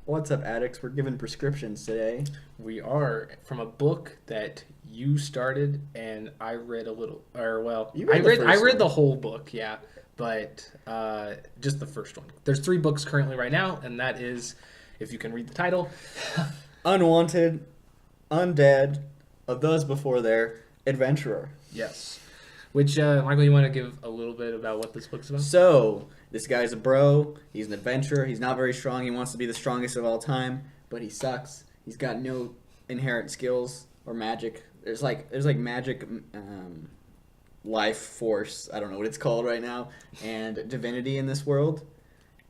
What's up, addicts? We're giving prescriptions today. We are from a book that you started, and I read a little, or well, You read the I first read one. the whole book, yeah, but just the first one. There's 3 books currently right now, and that is, if you can read the title, Unwanted, Undead, of those before there, Adventurer. yes. Which Michael, you want to give a little bit about what this book's about? So, this guy's a bro. He's an adventurer. He's not very strong. He wants to be the strongest of all time, but he sucks. He's got no inherent skills or magic. There's like magic, life force. I don't know what it's called right now, and divinity in this world,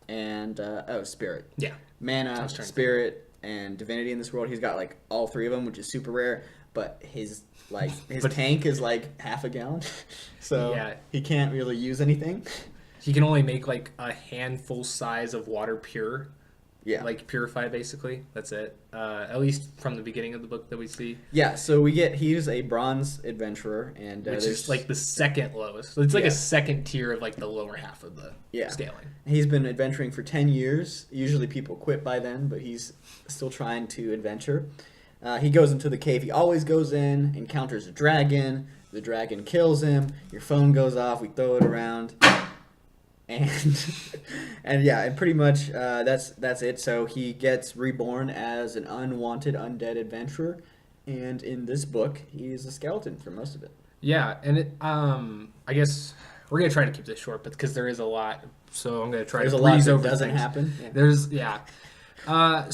and spirit. Yeah, I Mana, was trying to spirit, and divinity in this world. He's got like all 3 of them, which is super rare. But his But- tank is like half a gallon, so Yeah. he can't really use anything. he can only make like a handful size of water pure, Yeah, like purify basically. That's it. At least from the beginning of the book that we see. yeah. So he's a bronze adventurer, and Which there's is like the second lowest. So it's like Yeah. a second tier of like the lower half of the Yeah. scaling. he's been adventuring for 10 years. Usually people quit by then, but he's still trying to adventure. He goes into the cave. He always goes in, encounters a dragon. The dragon kills him. Your phone goes off. We throw it around, and and pretty much that's it. So he gets reborn as an unwanted undead adventurer, and in this book, he's a skeleton for most of it. Yeah, and I guess we're gonna try to keep this short, but because there is a lot, so I'm gonna try There's to a lot breeze that over doesn't things. happen. Yeah. There's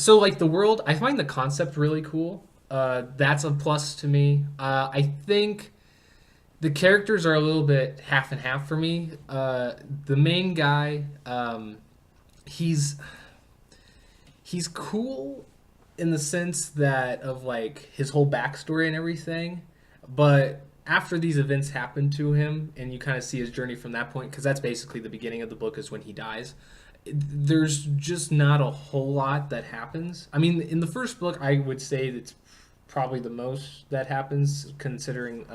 so like the world, I find the concept really cool. That's a plus to me. I think the characters are a little bit half and half for me. The main guy, he's he's cool in the sense that of like his whole backstory and everything, but after these events happen to him and you kind of see his journey from that point, because that's basically the beginning of the book is when he dies, there's just not a whole lot that happens. I mean, in the first book I would say it's probably the most that happens considering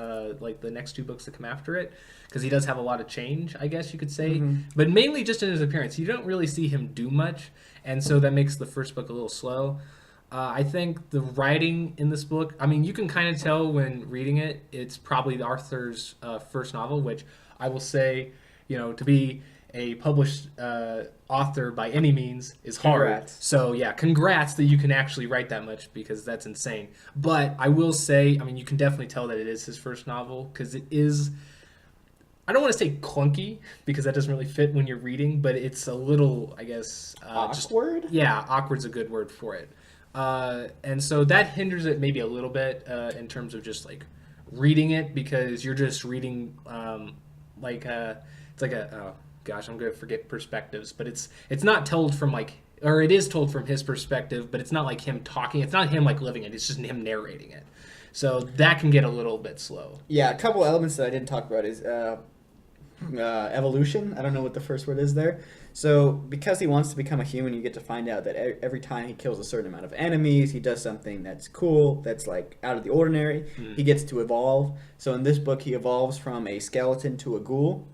like the next 2 books that come after it, because he does have a lot of change, I guess you could say, but mainly just in his appearance. You don't really see him do much, and so that makes the first book a little slow. I think the writing in this book, I mean, you can kind of tell when reading it, it's probably Arthur's first novel, which I will say, to be a published author by any means is hard. Congrats. So, yeah, congrats that you can actually write that much, because that's insane. But I will say, I mean, you can definitely tell that it is his first novel, because it is, I don't want to say clunky, because that doesn't really fit when you're reading, but it's a little, I guess, Awkward. yeah, awkward's a good word for it. And so that hinders it maybe a little bit in terms of just like reading it, because you're just reading it's like a, oh gosh, I'm going to forget perspectives, but it's not told from like, or it is told from his perspective, but it's not like him talking. It's not him like living it. It's just him narrating it. So that can get a little bit slow. Yeah, a couple elements that I didn't talk about is evolution. I don't know what the first word is there. So because he wants to become a human, you get to find out that every time he kills a certain amount of enemies, he does something that's cool, that's like out of the ordinary. He gets to evolve. So in this book, he evolves from a skeleton to a ghoul.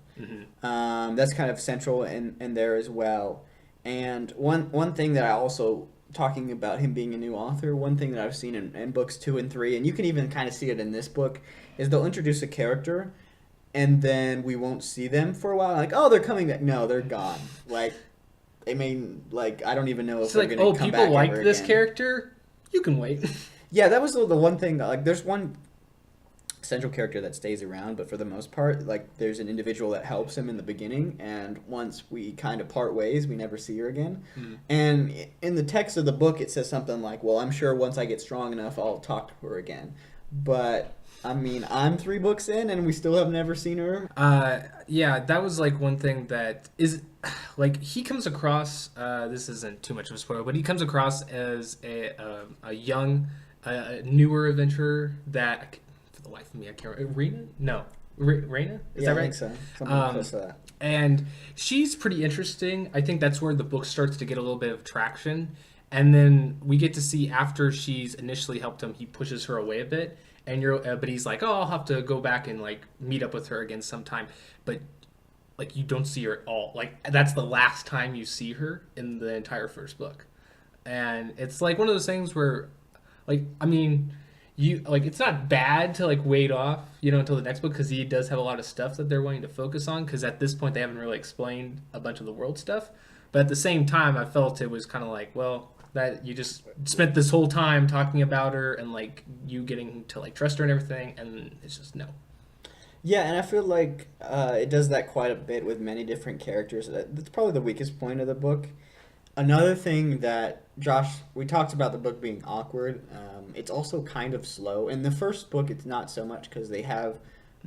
That's kind of central in there as well. And one thing that I also, talking about him being a new author, one thing that I've seen in books 2 and 3, and you can even kind of see it in this book, is they'll introduce a character and then we won't see them for a while. Like, oh, they're coming back. No, they're gone. Like, I mean, like, I don't even know if It's they're like, going to come back people like ever this again. character. You can wait. Yeah, that was the one thing. Like, there's one central character that stays around, but for the most part, like, there's an individual that helps him in the beginning, and once we kind of part ways, we never see her again. And in the text of the book, it says something like, well, I'm sure once I get strong enough, I'll talk to her again. But I mean, I'm 3 books in, and we still have never seen her. Yeah, that was like one thing that is like he comes across. This isn't too much of a spoiler, but he comes across as a young, newer adventurer that, for the life of me, I can't remember. Rena? No, Raina? Is that right? I think so. Something close to that. And she's pretty interesting. I think that's where the book starts to get a little bit of traction. And then we get to see after she's initially helped him, he pushes her away a bit. And but he's like, oh, I'll have to go back and like meet up with her again sometime. But like you don't see her at all. Like that's the last time you see her in the entire first book. and it's like one of those things where, like, I mean, you like it's not bad to like wait off, until the next book because he does have a lot of stuff that they're wanting to focus on because at this point they haven't really explained a bunch of the world stuff. But at the same time, I felt it was kind of like, well, that you just spent this whole time talking about her and like you getting to like trust her and everything, and it's just no. Yeah, and I feel like it does that quite a bit with many different characters. That's probably the weakest point of the book. Another thing that Josh, we talked about the book being awkward. It's also kind of slow. In the first book, it's not so much because they have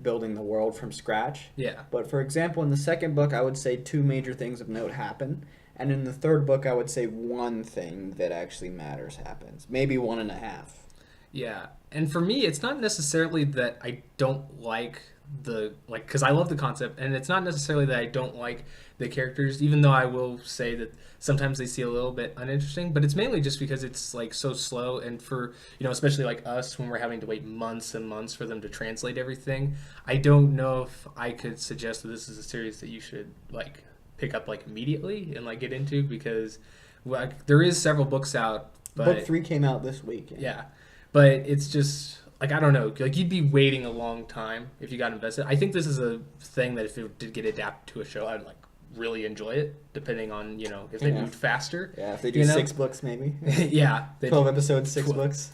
building the world from scratch. Yeah. But for example, in the second book, I would say two major things of note happen. And in the third book, I would say one thing that actually matters happens. Maybe one and a half. Yeah. And for me, it's not necessarily that I don't like because I love the concept, and it's not necessarily that I don't like the characters, even though I will say that sometimes they see a little bit uninteresting, but it's mainly just because it's like so slow, and for, especially like us when we're having to wait months and months for them to translate everything, I don't know if I could suggest that this is a series that you should like pick up like immediately and like get into because like there is several books out, but Book 3 came out this week. Yeah. But it's just like I don't know, like you'd be waiting a long time if you got invested. I think this is a thing that if it did get adapted to a show, I'd like really enjoy it, depending on if they moved faster. Yeah, if they do 6 books maybe. Yeah, 12 episodes, 6 books.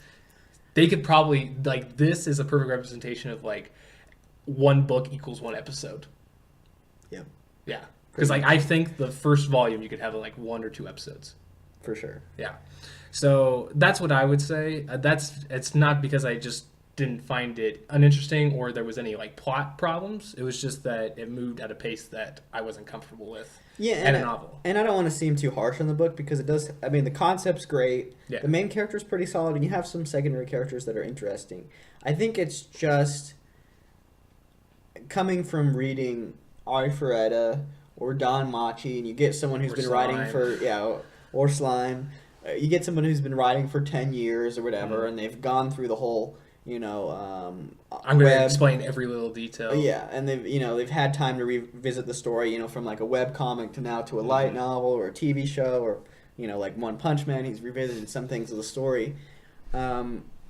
They could probably like this is a perfect representation of like one book equals one episode. Yep. Yeah, because like I think the first volume you could have like 1 or 2 episodes. For sure. Yeah. So that's what I would say. It's not because I just didn't find it uninteresting or there was any like plot problems. It was just that it moved at a pace that I wasn't comfortable with. Yeah, at a novel. And I don't want to seem too harsh on the book because it does. I mean, the concept's great. Yeah. The main character's pretty solid, and you have some secondary characters that are interesting. I think it's just coming from reading Ari Ferretta or Don Machi, and you get someone who's been writing for or Slime. You get someone who's been writing for 10 years or whatever, and they've gone through the whole, I'm going to explain every little detail. Yeah, and they've had time to revisit the story, from like a web comic to now to a light novel or a TV show or, like One Punch Man. He's revisited some things of the story.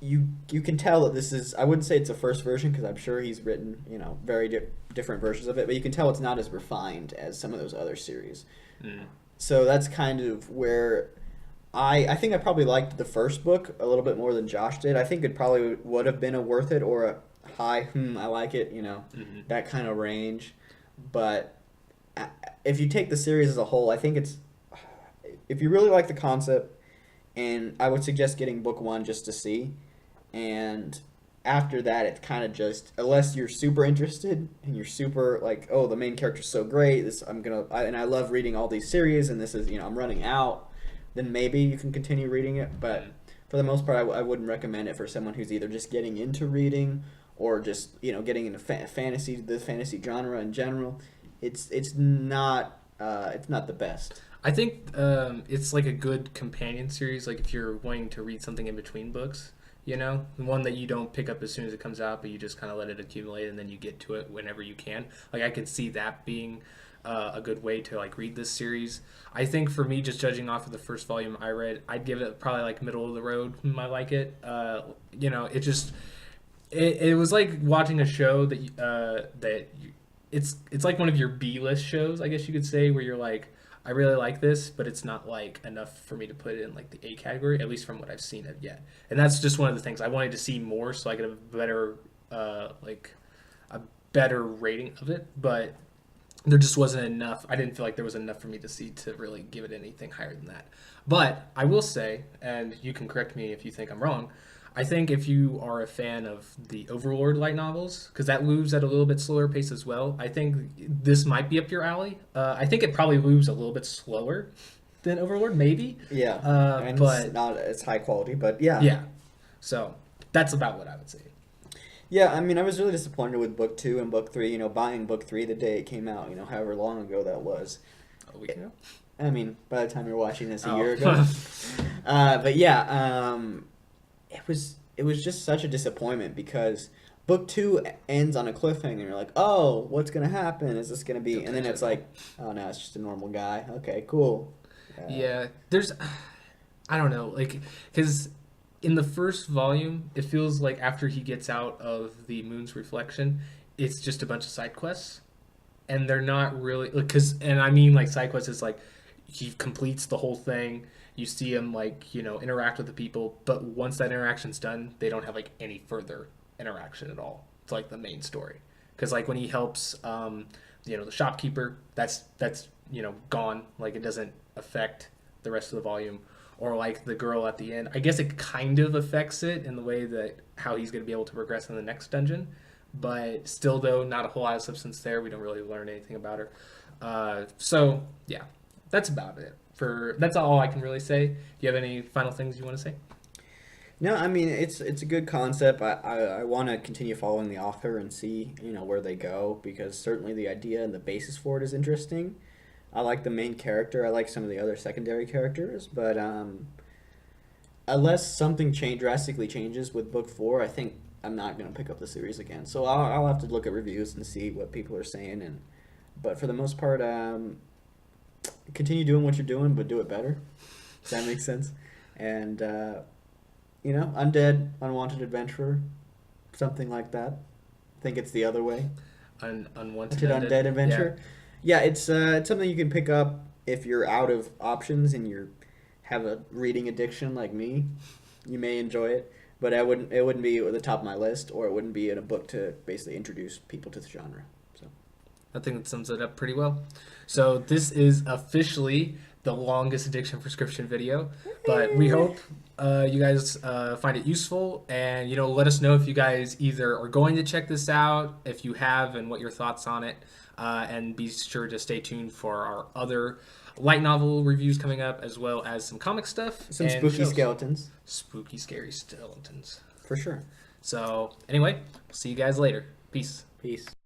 You can tell that this is, I wouldn't say it's a first version because I'm sure he's written, very different versions of it, but you can tell it's not as refined as some of those other series. So that's kind of where I think I probably liked the first book a little bit more than Josh did. I think it probably would have been a worth it or a high, I like it, that kind of range. But if you take the series as a whole, I think if you really like the concept, and I would suggest getting book 1 just to see. And after that, it's kind of just, unless you're super interested and you're super like, oh, the main character's so great, and I love reading all these series, and this is, I'm running out, then maybe you can continue reading it. But for the most part, I wouldn't recommend it for someone who's either just getting into reading or just, getting into fantasy, the fantasy genre in general. It's not the best. I think it's like a good companion series, like if you're wanting to read something in between books, one that you don't pick up as soon as it comes out, but you just kind of let it accumulate and then you get to it whenever you can. Like I could see that being a good way to like read this series. I think for me, just judging off of the first volume I read, I'd give it probably like middle of the road. I like it. It just it was like watching a show that it's like one of your B-list shows, I guess you could say, where you're like, I really like this, but it's not like enough for me to put it in like the A category, at least from what I've seen of yet. And that's just one of the things I wanted to see more, so I could have a better rating of it. But there just wasn't enough. I didn't feel like there was enough for me to see to really give it anything higher than that. But I will say, and you can correct me if you think I'm wrong, I think if you are a fan of the Overlord light novels, because that moves at a little bit slower pace as well, I think this might be up your alley. I think it probably moves a little bit slower than Overlord, maybe. Yeah, but it's not as high quality, but yeah. Yeah, so that's about what I would say. Yeah, I mean, I was really disappointed with book 2 and book 3, buying book 3 the day it came out, however long ago that was. A week ago? I mean, by the time you're watching this a year ago. But yeah, it was just such a disappointment because book 2 ends on a cliffhanger. You're like, oh, what's going to happen? Is this going to be... And then it's like, oh, no, it's just a normal guy. Okay, cool. Yeah, there's... I don't know, like, because in the first volume, it feels like after he gets out of the moon's reflection, it's just a bunch of side quests, and they're not really because, and I mean like side quests is like he completes the whole thing. You see him like interact with the people, but once that interaction's done, they don't have like any further interaction at all. It's like the main story because like when he helps the shopkeeper, that's gone. Like it doesn't affect the rest of the volume. Or like the girl at the end. I guess it kind of affects it in the way that how he's going to be able to progress in the next dungeon. But still, though, not a whole lot of substance there. We don't really learn anything about her. So yeah, that's about it. That's all I can really say. Do you have any final things you want to say? No, I mean it's a good concept. I want to continue following the author and see where they go, because certainly the idea and the basis for it is interesting. I like the main character. I like some of the other secondary characters, but unless something drastically changes with book four, I think I'm not gonna pick up the series again. So I'll have to look at reviews and see what people are saying. But for the most part, continue doing what you're doing, but do it better. Does that make sense? And Undead, Unwanted Adventurer, something like that. I think it's the other way. Unwanted Undead Adventure. Yeah, it's something you can pick up if you're out of options and you have a reading addiction like me. You may enjoy it, but it wouldn't be at the top of my list, or it wouldn't be in a book to basically introduce people to the genre. So I think that sums it up pretty well. So this is officially the longest addiction prescription video, but we hope you guys find it useful, and let us know if you guys either are going to check this out, if you have, and what your thoughts on it. And be sure to stay tuned for our other light novel reviews coming up, as well as some comic stuff. Some spooky skeletons. Spooky, scary skeletons. For sure. So, anyway, see you guys later. Peace. Peace.